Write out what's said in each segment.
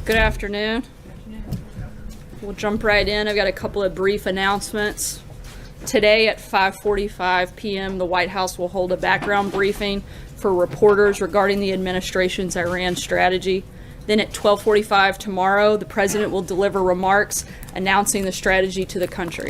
Good afternoon. We'll jump right in. I've got a couple of brief announcements. Today at 5:45 p.m., the White House will hold a background briefing for reporters regarding the administration's Iran strategy. Then at 12:45 tomorrow, the president will deliver remarks announcing the strategy to the country.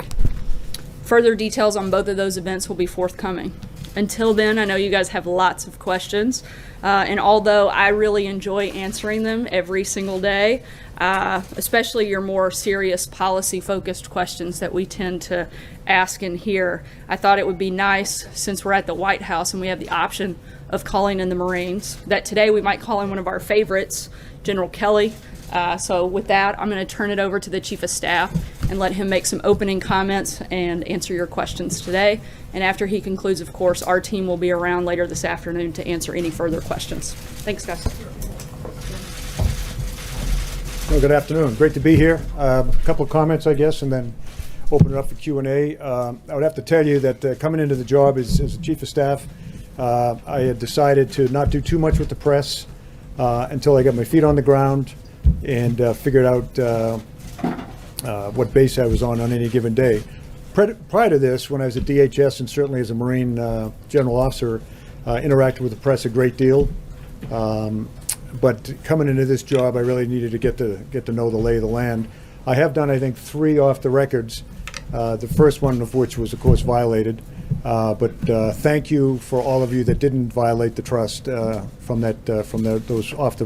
Further details on both of those events will be forthcoming. Until then, I know you guys have lots of questions, and although I really enjoy answering them every single day, especially your more serious policy-focused questions that we tend to ask and hear, I thought it would be nice, since we're at the White House and we have the option of calling in the Marines, that today we might call in one of our favorites, General Kelly. So with that, I'm going to turn it over to the Chief of Staff and let him make some opening comments and answer your questions today. And after he concludes, of course, our team will be around later this afternoon to answer any further questions. Thanks, guys. Well, good afternoon. Great to be here. A couple of comments, I guess, and then open it up for Q&A. I would have to tell you that coming into the job as the Chief of Staff, I had decided to not do too much with the press until I got my feet on the ground and figured out what base I was on any given day. Prior to this, when I was at DHS and certainly as a Marine general officer, interacted with the press a great deal. But coming into this job, I really needed to get to know the lay of the land. I have done, I think, 3 off the records. The first one of which was, of course, violated. But thank you for all of you that didn't violate the trust from those off the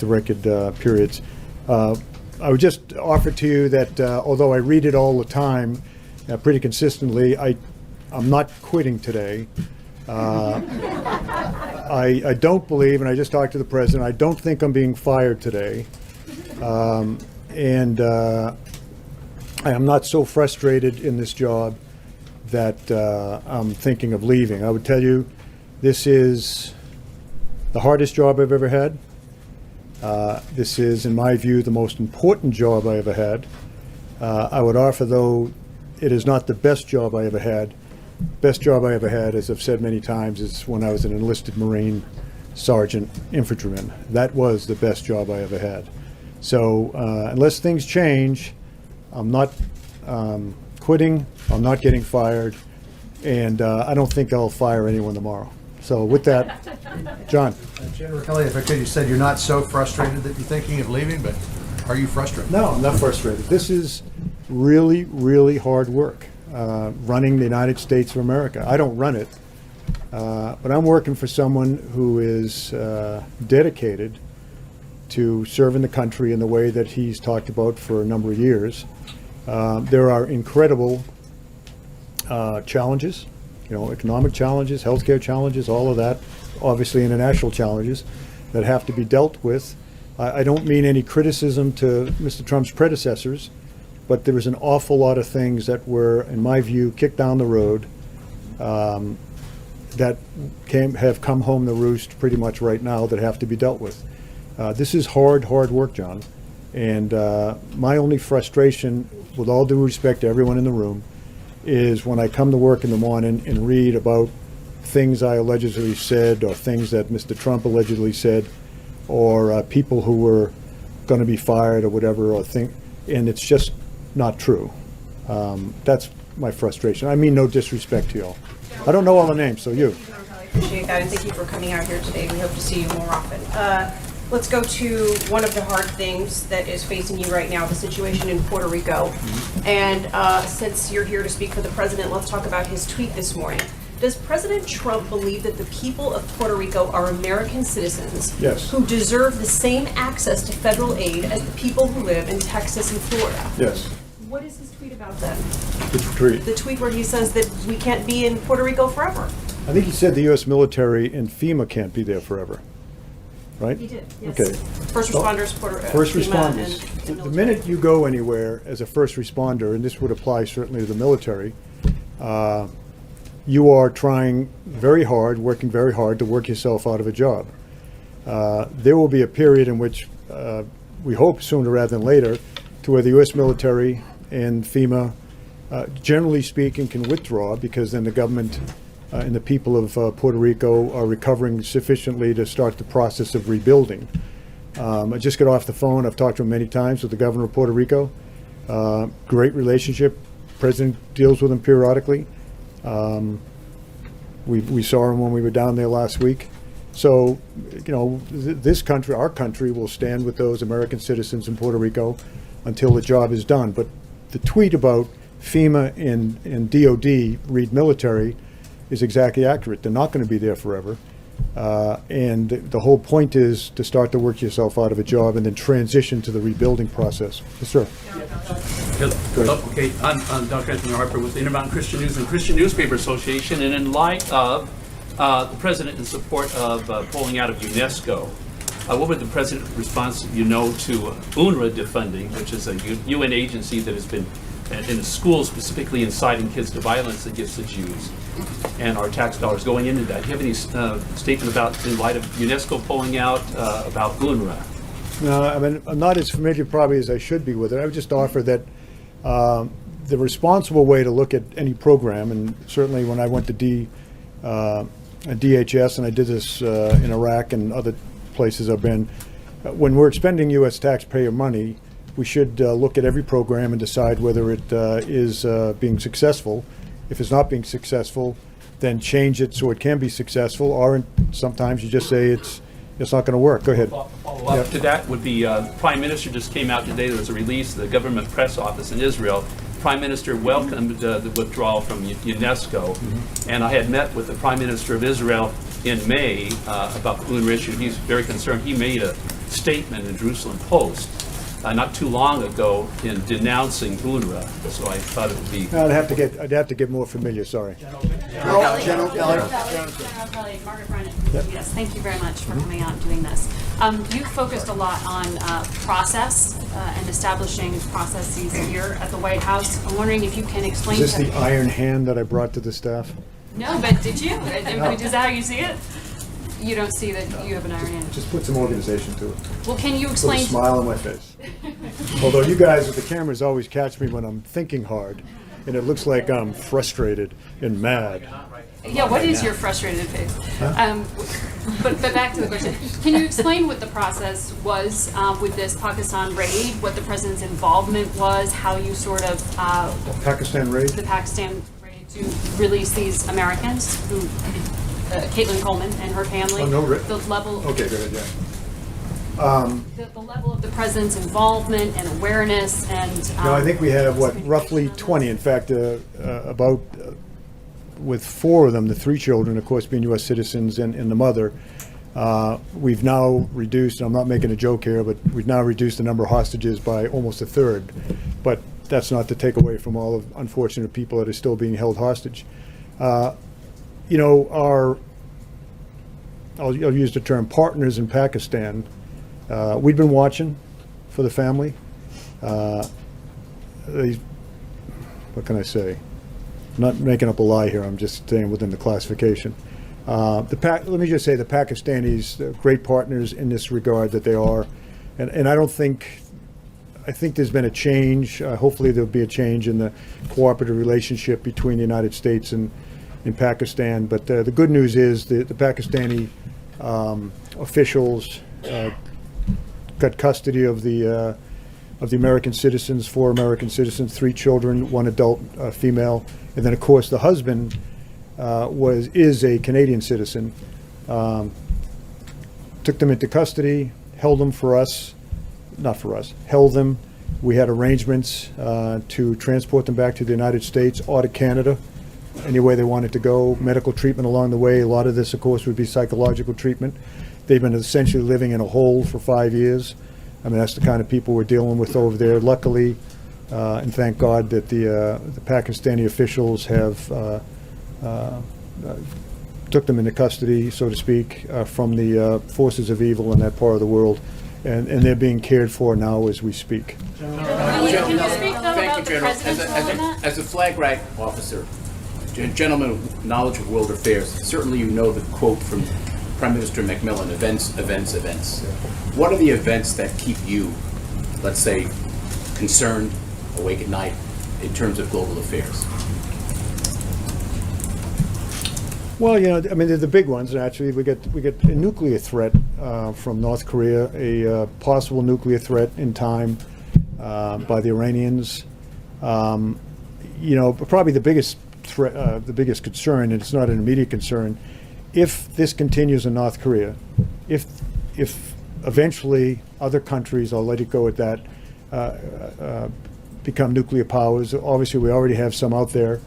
record periods. I would just offer to you that although I read it all the time, pretty consistently, I'm not quitting today. I don't believe, and I just talked to the president, I don't think I'm being fired today. And I am not so frustrated in this job that I'm thinking of leaving. I would tell you, this is the hardest job I've ever had. This is, in my view, the most important job I ever had. I would offer, though, it is not the best job I ever had. Best job I ever had, as I've said many times, is when I was an enlisted Marine Sergeant Infantryman. That was the best job I ever had. So unless things change, I'm not quitting, I'm not getting fired, and I don't think I'll fire anyone tomorrow. So with that, John. General Kelly, if I could, you said you're not so frustrated that you're thinking of leaving, but are you frustrated? No, I'm not frustrated. This is really, really hard work, running the United States of America. I don't run it, but I'm working for someone who is dedicated to serving the country in the way that he's talked about for a number of years. There are incredible challenges, economic challenges, healthcare challenges, all of that, obviously international challenges that have to be dealt with. I don't mean any criticism to Mr. Trump's predecessors, but there was an awful lot of things that were, in my view, kicked down the road that have come home to roost pretty much right now that have to be dealt with. This is hard work, John. And my only frustration, with all due respect to everyone in the room, is when I come to work in the morning and read about things I allegedly said or things that Mr. Trump allegedly said or people who were going to be fired or whatever, and it's just not true. That's my frustration. I mean no disrespect to you all. I don't know all the names, so you. I appreciate that, and thank you for coming out here today. We hope to see you more often. Let's go to one of the hard things that is facing you right now, the situation in Puerto Rico. And since you're here to speak for the president, let's talk about his tweet this morning. Does President Trump believe that the people of Puerto Rico are American citizens Yes. who deserve the same access to federal aid as the people who live in Texas and Florida? Yes. What is his tweet about then? Which tweet? The tweet where he says that we can't be in Puerto Rico forever. I think he said the U.S. military and FEMA can't be there forever, right? He did, yes. Okay. First responders, First FEMA responders. and The minute you go anywhere as a first responder, and this would apply certainly to the military, you are trying very hard, working very hard to work yourself out of a job. There will be a period in which we hope sooner rather than later to where the U.S. military and FEMA generally speaking, can withdraw, because then the government and the people of Puerto Rico are recovering sufficiently to start the process of rebuilding. I just got off the phone. I've talked to him many times with the governor of Puerto Rico. Great relationship. President deals with him periodically. We saw him when we were down there last week. So, you know, this country, our country, will stand with those American citizens in Puerto Rico until the job is done. But the tweet about FEMA and DOD, read military, is exactly accurate. They're not going to be there forever. And the whole point is to start to work yourself out of a job and then transition to the rebuilding process. Yes, sir. Okay, I'm Dr. Anthony Harper with the Intermountain Christian News and Christian Newspaper Association, and in light of the president in support of pulling out of UNESCO, what would the president response, to UNRWA defunding, which is a UN agency that has been in schools specifically inciting kids to violence against the Jews, and our tax dollars going into that? Do you have any statement about, in light of UNESCO pulling out, about UNRWA? No, I mean, I'm not as familiar probably as I should be with it. I would just offer that the responsible way to look at any program, and certainly when I went to DHS, and I did this in Iraq and other places I've been, when we're expending U.S. taxpayer money, we should look at every program and decide whether it is being successful. If it's not being successful, then change it so it can be successful, or sometimes you just say it's not going to work. Go ahead. Follow-up to that would be, Prime Minister just came out today, there was a release, the government press office in Israel. Prime Minister welcomed the withdrawal from UNESCO, and I had met with the Prime Minister of Israel in May about the UNRWA issue. He's very concerned. He made a statement in Jerusalem Post not too long ago in denouncing UNRWA, so I thought it would be... I'd have to get more familiar, sorry. General Kelly, Margaret Brennan. Yes, thank you very much for coming out and doing this. You focused a lot on process and establishing processes here at the White House. I'm wondering if you can explain Is this to the iron hand that I brought to the staff? No, but did you? Is that how you see it? You don't see that you have an iron hand. Just put some organization to it. Well, can you Put a explain? smile on my face. Although you guys with the cameras always catch me when I'm thinking hard, and it looks like I'm frustrated and mad. Yeah, what is your frustrated face? But back to the question. Can you explain what the process was with this Pakistan raid, what the president's involvement was, how you sort of... Pakistan raid? The Pakistan raid to release these Americans who... Caitlin Coleman and her family. Oh, no, the level. Okay, good, yeah. The level of the president's involvement and awareness and. No, I think we have, roughly 20. In fact, about with 4 of them, the 3 children, of course, being U.S. citizens and the mother, we've now reduced, and I'm not making a joke here, but we've now reduced the number of hostages by almost 1/3. But that's not to take away from all of unfortunate people that are still being held hostage. I'll use the term partners in Pakistan. We've been watching for the family. What can I say? I'm not making up a lie here. I'm just staying within the classification. Let me just say the Pakistanis, great partners in this regard that they are, and I think there's been a change. Hopefully there'll be a change in the cooperative relationship between the United States and in Pakistan, but the good news is the Pakistani officials got custody of the American citizens, 4 American citizens, 3 children, 1 adult female, and then of course the husband is a Canadian citizen. Took them into custody, held them held them. We had arrangements to transport them back to the United States or to Canada. Any way they wanted to go, medical treatment along the way. A lot of this, of course, would be psychological treatment. They've been essentially living in a hole for 5 years. I mean, that's the kind of people we're dealing with over there. Luckily, and thank God that the Pakistani officials have took them into custody, so to speak, from the forces of evil in that part of the world, and they're being cared for now as we speak. Can you speak though about the president's role in that? As a flag rank officer, a gentleman with knowledge of world affairs, certainly you know the quote from Prime Minister Macmillan, events, events, events. What are the events that keep you, let's say, concerned, awake at night, in terms of global affairs? Well, I mean, they're the big ones, naturally. We get a nuclear threat from North Korea, a possible nuclear threat in time by the Iranians. But probably the biggest threat, the biggest concern, and it's not an immediate concern, if this continues in North Korea, if eventually other countries, I'll let it go at that, become nuclear powers. Obviously, we already have some out there.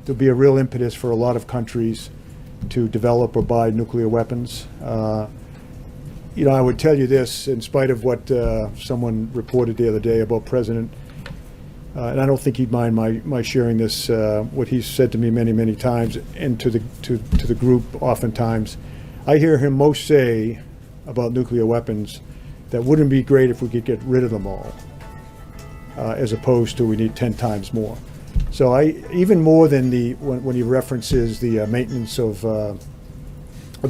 There'll be a real impetus for a lot of countries to develop or buy nuclear weapons. I would tell you this, in spite of what someone reported the other day about President, and I don't think he'd mind my sharing this, what he's said to me many, many times, and to the group oftentimes. I hear him most say about nuclear weapons that wouldn't be great if we could get rid of them all, as opposed to we need 10 times more. So even more than when he references the maintenance of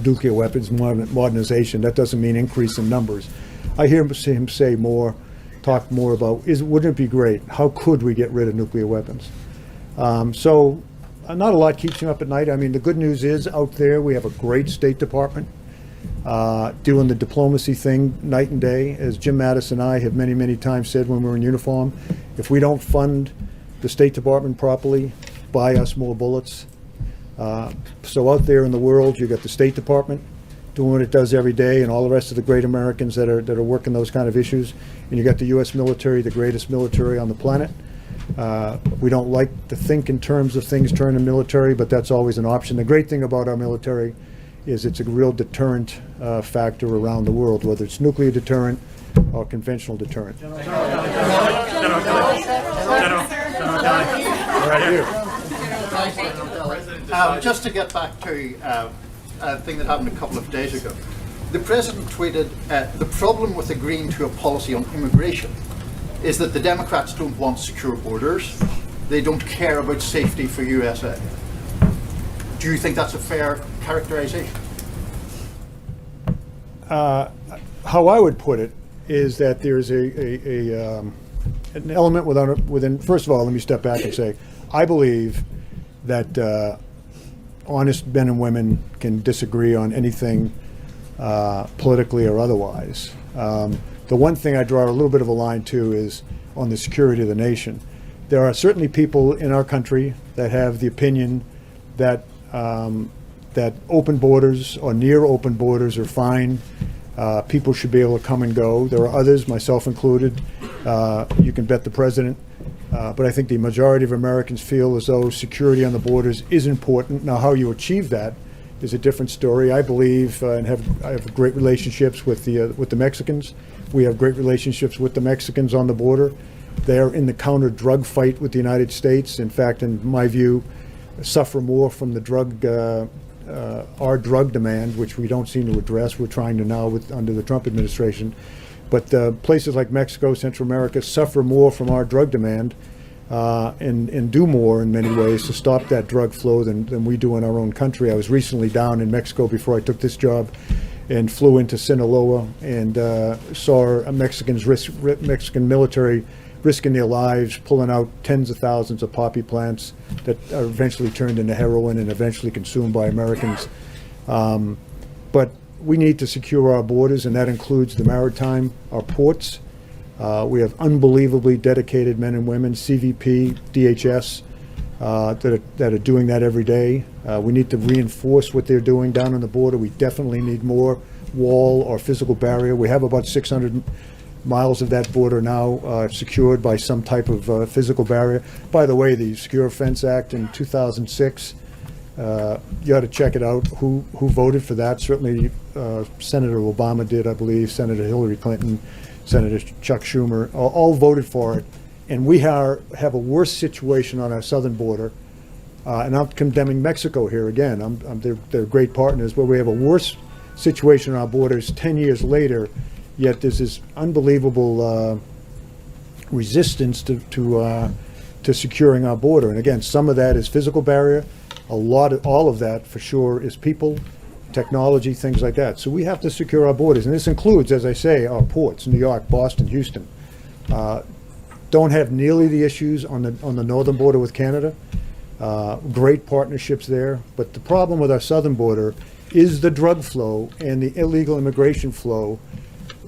nuclear weapons modernization, that doesn't mean increase in numbers. I hear him talk more about, wouldn't it be great? How could we get rid of nuclear weapons? So not a lot keeps him up at night. I mean, the good news is out there we have a great State Department doing the diplomacy thing night and day. As Jim Mattis and I have many, many times said when we're in uniform, if we don't fund the State Department properly, buy us more bullets. So out there in the world, you got the State Department doing what it does every day, and all the rest of the great Americans that are working those kind of issues. And you got the U.S. military, the greatest military on the planet. We don't like to think in terms of things turning military, but that's always an option. The great thing about our military is it's a real deterrent factor around the world, whether it's nuclear deterrent or conventional deterrent. Just to get back to a thing that happened a couple of days ago, the president tweeted, the problem with agreeing to a policy on immigration is that the Democrats don't want secure borders. They don't care about safety for USA. Do you think that's a fair characterization? How I would put it is that there's an element within. First of all, let me step back and say, I believe that honest men and women can disagree on anything politically or otherwise. The one thing I draw a little bit of a line to is on the security of the nation. There are certainly people in our country that have the opinion that that open borders or near open borders are fine. People should be able to come and go. There are others, myself included. You can bet the president. But I think the majority of Americans feel as though security on the borders is important. Now, how you achieve that is a different story. I believe I have great relationships with the Mexicans. We have great relationships with the Mexicans on the border. They're in the counter-drug fight with the United States. In fact, in my view, suffer more from the our drug demand, which we don't seem to address. We're trying to now under the Trump administration. But places like Mexico, Central America suffer more from our drug demand and do more in many ways to stop that drug flow than we do in our own country. I was recently down in Mexico before I took this job and flew into Sinaloa and saw Mexican military risking their lives, pulling out tens of thousands of poppy plants that are eventually turned into heroin and eventually consumed by Americans. But we need to secure our borders, and that includes the maritime, our ports. We have unbelievably dedicated men and women, CVP, DHS, that are doing that every day. We need to reinforce what they're doing down on the border. We definitely need more wall or physical barrier. We have about 600 miles of that border now secured by some type of physical barrier. By the way, the Secure Fence Act in 2006, you ought to check it out. Who voted for that? Certainly Senator Obama did, I believe, Senator Hillary Clinton, Senator Chuck Schumer, all voted for it. And we have a worse situation on our southern border. And I'm condemning Mexico here again. They're great partners, but we have a worse situation on our borders 10 years later, yet there's this unbelievable resistance to securing our border. And again, some of that is physical barrier. All of that for sure is people, technology, things like that. So we have to secure our borders. And this includes, as I say, our ports, New York, Boston, Houston. Don't have nearly the issues on the northern border with Canada. Great partnerships there, but the problem with our southern border is the drug flow, and the illegal immigration flow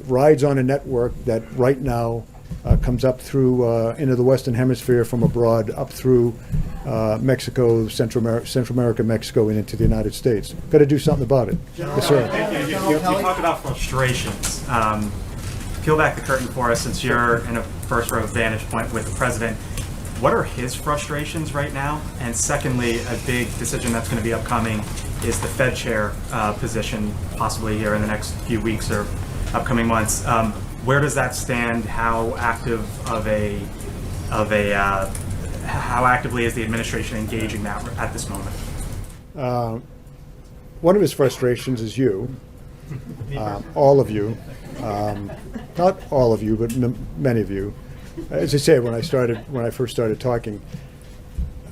rides on a network that right now comes up through into the Western Hemisphere from abroad, up through Mexico, Central America, Mexico, and into the United States. Got to do something about it. Yes, sir. You talk about frustrations. Peel back the curtain for us, since you're in a first row vantage point with the president. What are his frustrations right now? And secondly, a big decision that's going to be upcoming is the Fed chair position, possibly here in the next few weeks or upcoming months. Where does that stand? How actively is the administration engaging that at this moment? One of his frustrations is you, all of you, not all of you, but many of you. As I say, when I first started talking,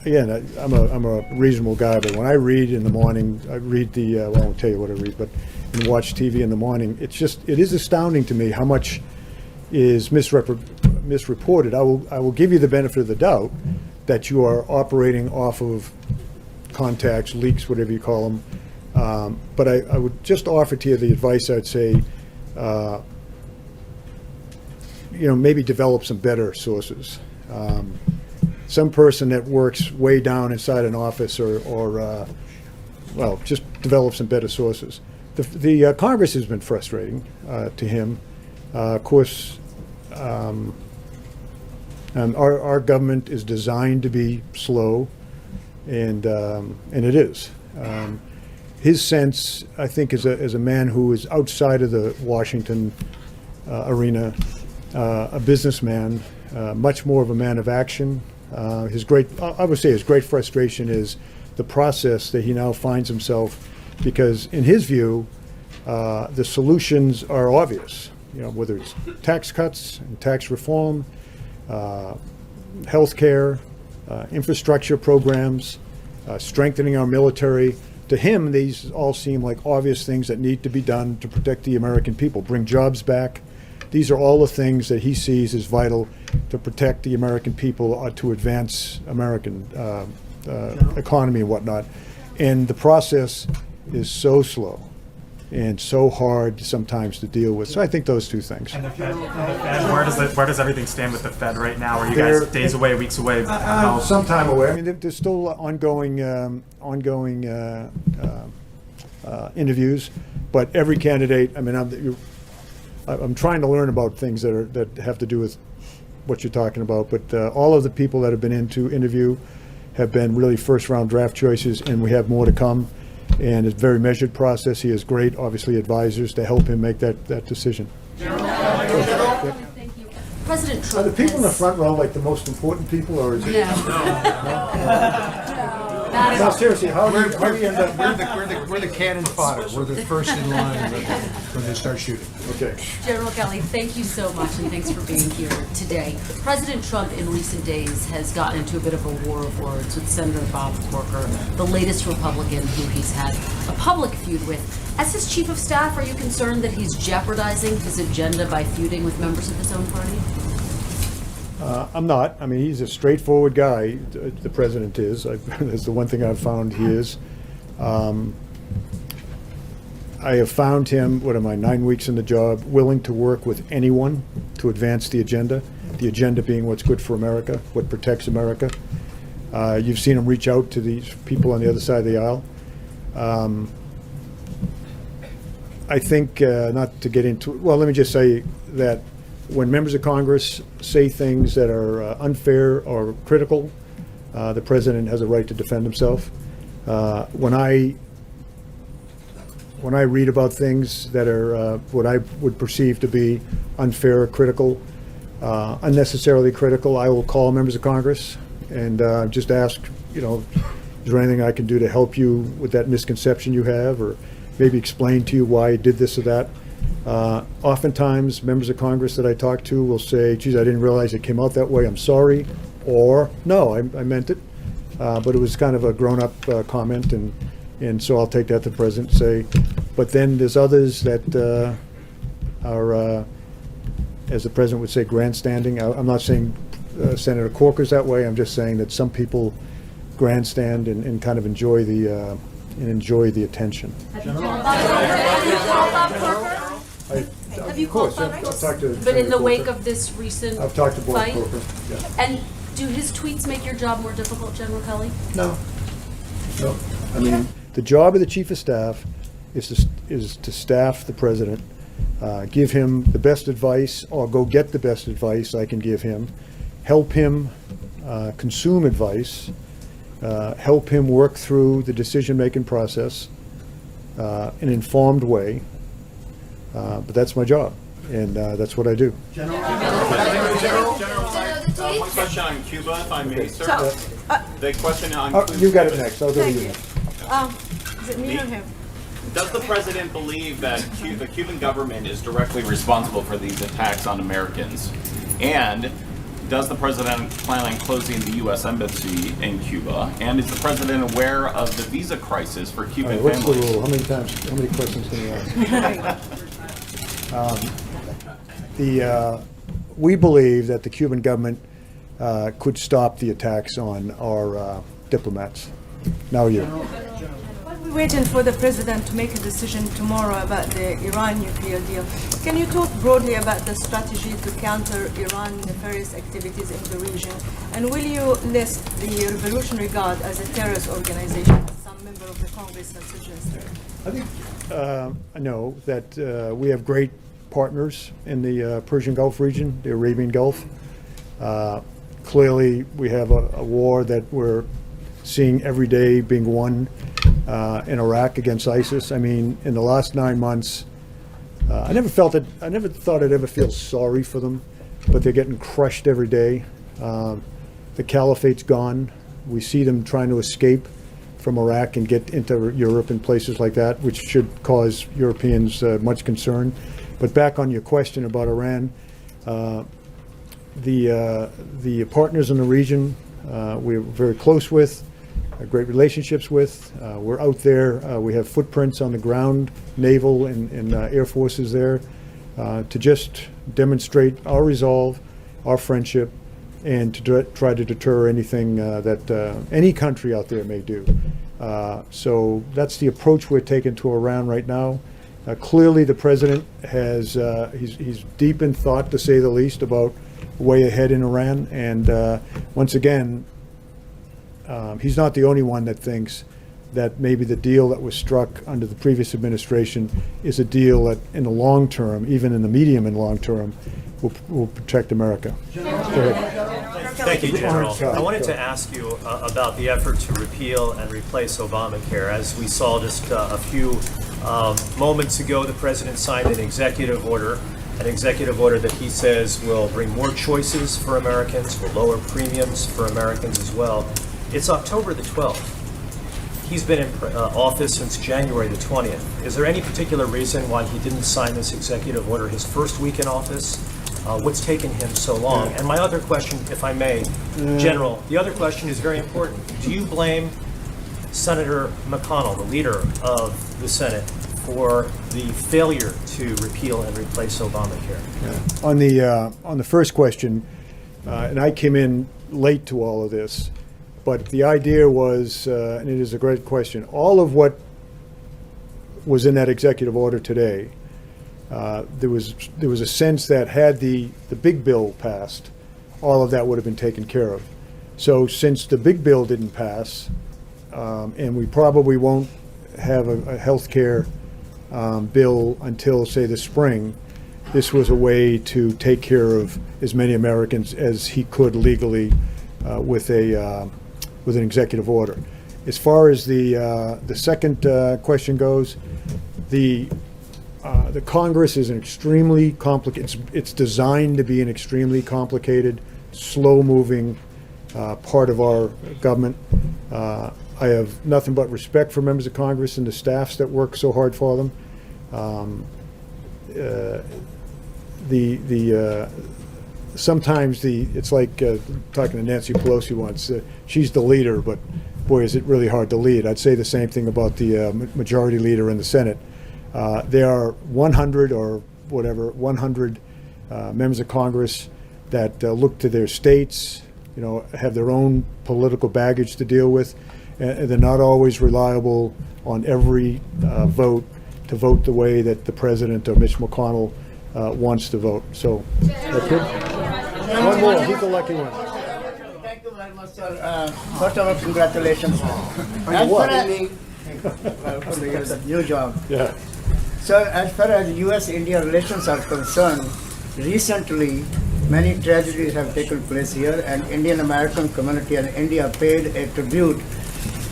again, I'm a reasonable guy, but when I read in the morning, I read I won't tell you what I read, but and watch TV in the morning, it is astounding to me how much is misreported. I will give you the benefit of the doubt that you are operating off of contacts, leaks, whatever you call them. But I would just offer to you the advice. I'd say, maybe develop some better sources. Some person that works way down inside an office, or just develop some better sources. The Congress has been frustrating to him. Of course, our government is designed to be slow, and it is. His sense, I think, as a man who is outside of the Washington arena, a businessman, much more of a man of action. I would say his great frustration is the process that he now finds himself, because in his view, the solutions are obvious. Whether it's tax cuts and tax reform, health care, infrastructure programs, strengthening our military. To him, these all seem like obvious things that need to be done to protect the American people, bring jobs back. These are all the things that he sees as vital to protect the American people, to advance American economy and whatnot. And the process is so slow and so hard sometimes to deal with. So I think those two things. And the Fed, where does everything stand with the Fed right now? Are you guys days away, weeks away? Some time away. I mean, there's still ongoing interviews, but every candidate. I mean, I'm trying to learn about things that have to do with what you're talking about. But all of the people that have been into interview have been really first-round draft choices, and we have more to come. And it's a very measured process. He has great, obviously, advisors to help him make that decision. Thank you. President Are Trump the people in the has- front row like the most important people, or is it? Not No, at seriously, how do you end up? We're the cannon fodder. We're the first in line when they start shooting. Okay. General Kelly, thank you so much, and thanks for being here today. President Trump in recent days has gotten into a bit of a war of words with Senator Bob Corker, the latest Republican who he's had a public feud with. As his chief of staff, are you concerned that he's jeopardizing his agenda by feuding with members of his own party? I'm not. I mean, he's a straightforward guy. The president is. That's the one thing I've found he is. I have found him, 9 weeks in the job, willing to work with anyone to advance the agenda being what's good for America, what protects America. You've seen him reach out to these people on the other side of the aisle. I think, not to get into, well, let me just say that when members of Congress say things that are unfair or critical, the president has a right to defend himself. When I read about things that are what I would perceive to be unfair or critical, unnecessarily critical, I will call members of Congress and just ask, is there anything I can do to help you with that misconception you have, or maybe explain to you why I did this or that. Oftentimes, members of Congress that I talk to will say, geez, I didn't realize it came out that way, I'm sorry, or no, I meant it, but it was kind of a grown-up comment, and so I'll take that to the president and say, but then there's others that are as the president would say, grandstanding. I'm not saying Senator Corker's that way. I'm just saying that some people grandstand and kind of enjoy the attention. Have you called fundraisers? But in the wake of this recent I've talked to Board fight? Corker. Yeah. And do his tweets make your job more difficult, General Kelly? No. No. I mean, the job of the chief of staff is to staff the president, give him the best advice, or go get the best advice I can give him, help him consume advice, help him work through the decision-making process in an informed way. But that's my job, and that's what I do. General, one question on Cuba, if I may, sir. The question on Cuba. You got it next. I'll go to you next. Is it me or him? Does the president believe that the Cuban government is directly responsible for these attacks on Americans? And does the president plan on closing the U.S. embassy in Cuba? And is the president aware of the visa crisis for Cuban What's the families? rule? How many questions can you ask? We believe that the Cuban government could stop the attacks on our diplomats. Now you. We're waiting for the president to make a decision tomorrow about the Iran nuclear deal. Can you talk broadly about the strategy to counter Iran nefarious activities in the region? And will you list the Revolutionary Guard as a terrorist organization, as some member of the Congress has suggested? I think I know that we have great partners in the Persian Gulf region, the Arabian Gulf. Clearly, we have a war that we're seeing every day being won in Iraq against ISIS. I mean, in the last 9 months, I never thought I'd ever feel sorry for them, but they're getting crushed every day. The caliphate's gone. We see them trying to escape from Iraq and get into Europe and places like that, which should cause Europeans much concern. But back on your question about Iran, the partners in the region we're very close with, great relationships with. We're out there. We have footprints on the ground, naval and air forces there, to just demonstrate our resolve, our friendship, and to try to deter anything that any country out there may do. So that's the approach we're taking to Iran right now. Clearly, the president has he's deep in thought, to say the least, about way ahead in Iran. And once again, he's not the only one that thinks that maybe the deal that was struck under the previous administration is a deal that, in the long term, even in the medium and long term, will protect America. Go ahead. Thank you, General. Go. I wanted to ask you about the effort to repeal and replace Obamacare. As we saw just a few moments ago, the president signed an executive order that he says will bring more choices for Americans, will lower premiums for Americans as well. It's October the 12th. He's been in office since January the 20th. Is there any particular reason why he didn't sign this executive order his first week in office? What's taken him so long? And my other question, if I may, General, the other question is very important. Do you blame Senator McConnell, the leader of the Senate, for the failure to repeal and replace Obamacare? On the first question, and I came in late to all of this, but the idea was, and it is a great question, all of what was in that executive order today, there was a sense that had the big bill passed, all of that would have been taken care of. So since the big bill didn't pass, and we probably won't have a health care bill until, say, the spring, this was a way to take care of as many Americans as he could legally with an executive order. As far as the second question goes, the Congress is an extremely complicated. It's designed to be an extremely complicated, slow-moving part of our government. I have nothing but respect for members of Congress and the staffs that work so hard for them. Sometimes it's like talking to Nancy Pelosi once. She's the leader, but boy, is it really hard to lead. I'd say the same thing about the majority leader in the Senate. There are 100 or whatever, 100 members of Congress that look to their states, have their own political baggage to deal with, and they're not always reliable on every vote to vote the way that the president or Mitch McConnell wants to vote. So, that's good. One more. Who's the lucky one? Thank you very much, sir. First of all, congratulations. As far as for your new job. Yeah. So, as far as U.S.-India relations are concerned, recently many tragedies have taken place here, and Indian American community and India paid a tribute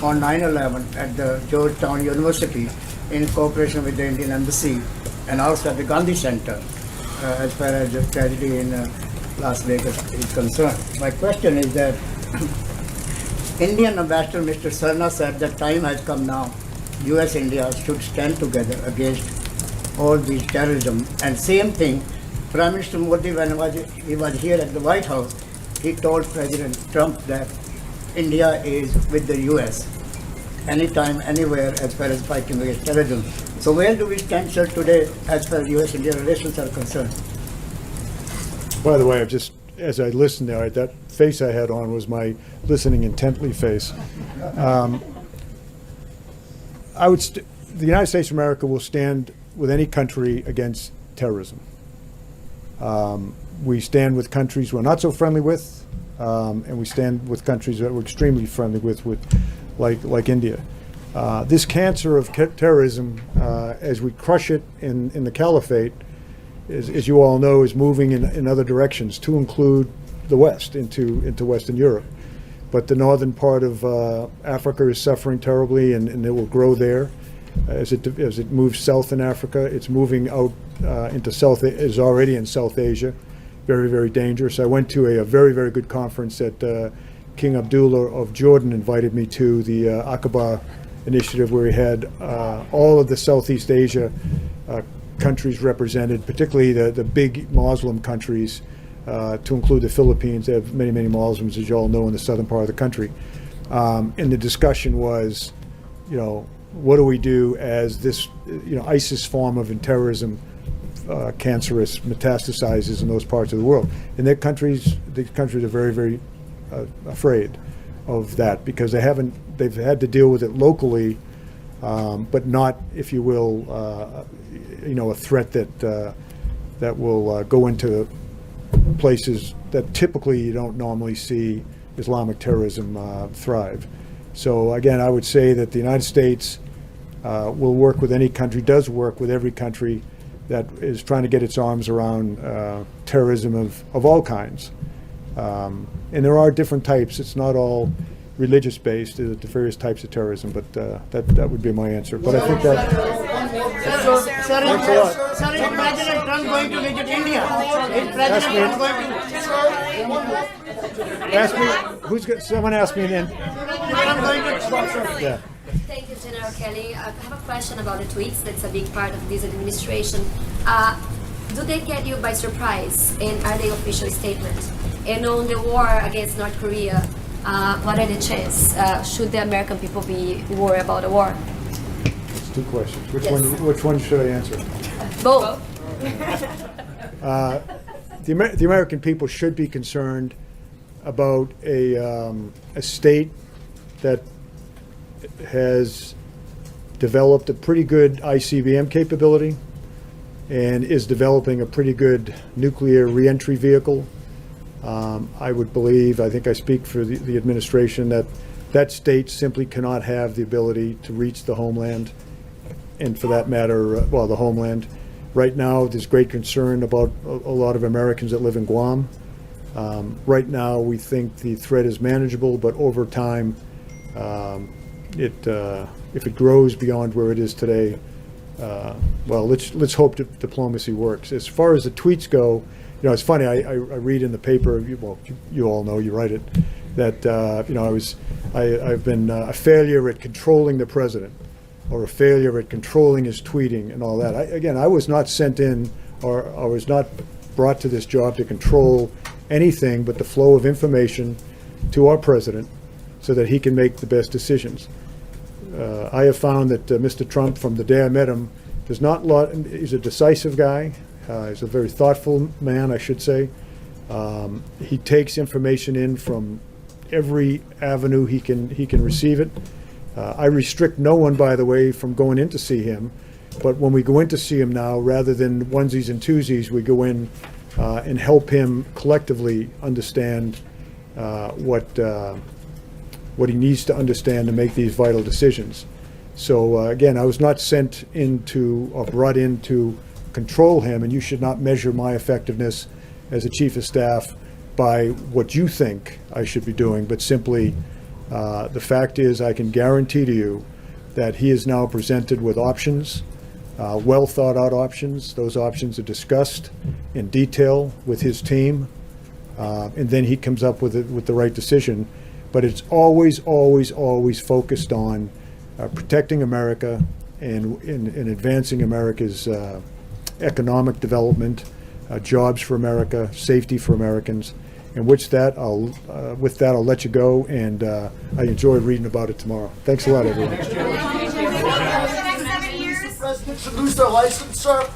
on 9/11 at the Georgetown University in cooperation with the Indian Embassy and also at the Gandhi Center, as far as the tragedy in Las Vegas is concerned. My question is that Indian Ambassador Mr. Sarna said that time has come now. U.S.-India should stand together against all these terrorism. And same thing, Prime Minister Modi, when he was here at the White House, he told President Trump that India is with the U.S. anytime, anywhere, as far as fighting against terrorism. So where do we stand, sir, today as far as U.S.-India relations are concerned? By the way, as I listened there, that face I had on was my listening intently face. The United States of America will stand with any country against terrorism. We stand with countries we're not so friendly with, and we stand with countries that we're extremely friendly with like India. This cancer of terrorism, as we crush it in the caliphate, as you all know, is moving in other directions, to include the West, into Western Europe. But the northern part of Africa is suffering terribly, and it will grow there. As it moves south in Africa, it's moving out into is already in South Asia. Very, very dangerous. I went to a very, very good conference that King Abdullah of Jordan invited me to, the Huckabee initiative, where he had all of the Southeast Asia countries represented, particularly the big Muslim countries, to include the Philippines. They have many, many Muslims, as you all know, in the southern part of the country. And the discussion was, what do we do as this, ISIS form of terrorism, cancerous, metastasizes in those parts of the world? And these countries are very, very afraid of that, because they've had to deal with it locally, but not, if you will, a threat that will go into places that typically you don't normally see Islamic terrorism thrive. So again, I would say that the United States will work with any country, does work with every country that is trying to get its arms around terrorism of all kinds. And there are different types. It's not all religious based. There's the various types of terrorism, but that would be my answer. But I think that. Sir, is President Trump going to visit India? Is President Trump going to? Someone asked me then. Yeah. Thank you, General Kelly. I have a question about the tweets. That's a big part of this administration. Do they get you by surprise, and are they official statements? And on the war against North Korea, what are the chances? Should the American people be worried about the war? It's two questions. Yes. Which one should I answer? Both. The American people should be concerned about a state that has developed a pretty good ICBM capability and is developing a pretty good nuclear reentry vehicle. I would believe, I think I speak for the administration, that state simply cannot have the ability to reach the homeland, and for that matter, the homeland. Right now, there's great concern about a lot of Americans that live in Guam. Right now, we think the threat is manageable, but over time, if it grows beyond where it is today, let's hope diplomacy works. As far as the tweets go, it's funny. I read in the paper. You all know, you write it, that I've been a failure at controlling the president, or a failure at controlling his tweeting and all that. I was not sent in, or I was not brought to this job to control anything but the flow of information to our president, so that he can make the best decisions. I have found that Mr. Trump, from the day I met him, he's a decisive guy, He's a very thoughtful man, I should say. He takes information in from every avenue he can receive it. I restrict no one, by the way, from going in to see him. But when we go in to see him now, rather than onesies and twosies, we go in and help him collectively understand what he needs to understand to make these vital decisions. So again, I was not sent into or brought in to control him, and you should not measure my effectiveness as a chief of staff by what you think I should be doing, but simply the fact is I can guarantee to you that he is now presented with options, well thought out options. Those options are discussed in detail with his team, and then he comes up with the right decision. But it's always, always, always focused on protecting America and advancing America's economic development, jobs for America, safety for Americans. And with that, I'll let you go, and I enjoy reading about it tomorrow. Thanks a lot, everyone. President should lose their license, sir.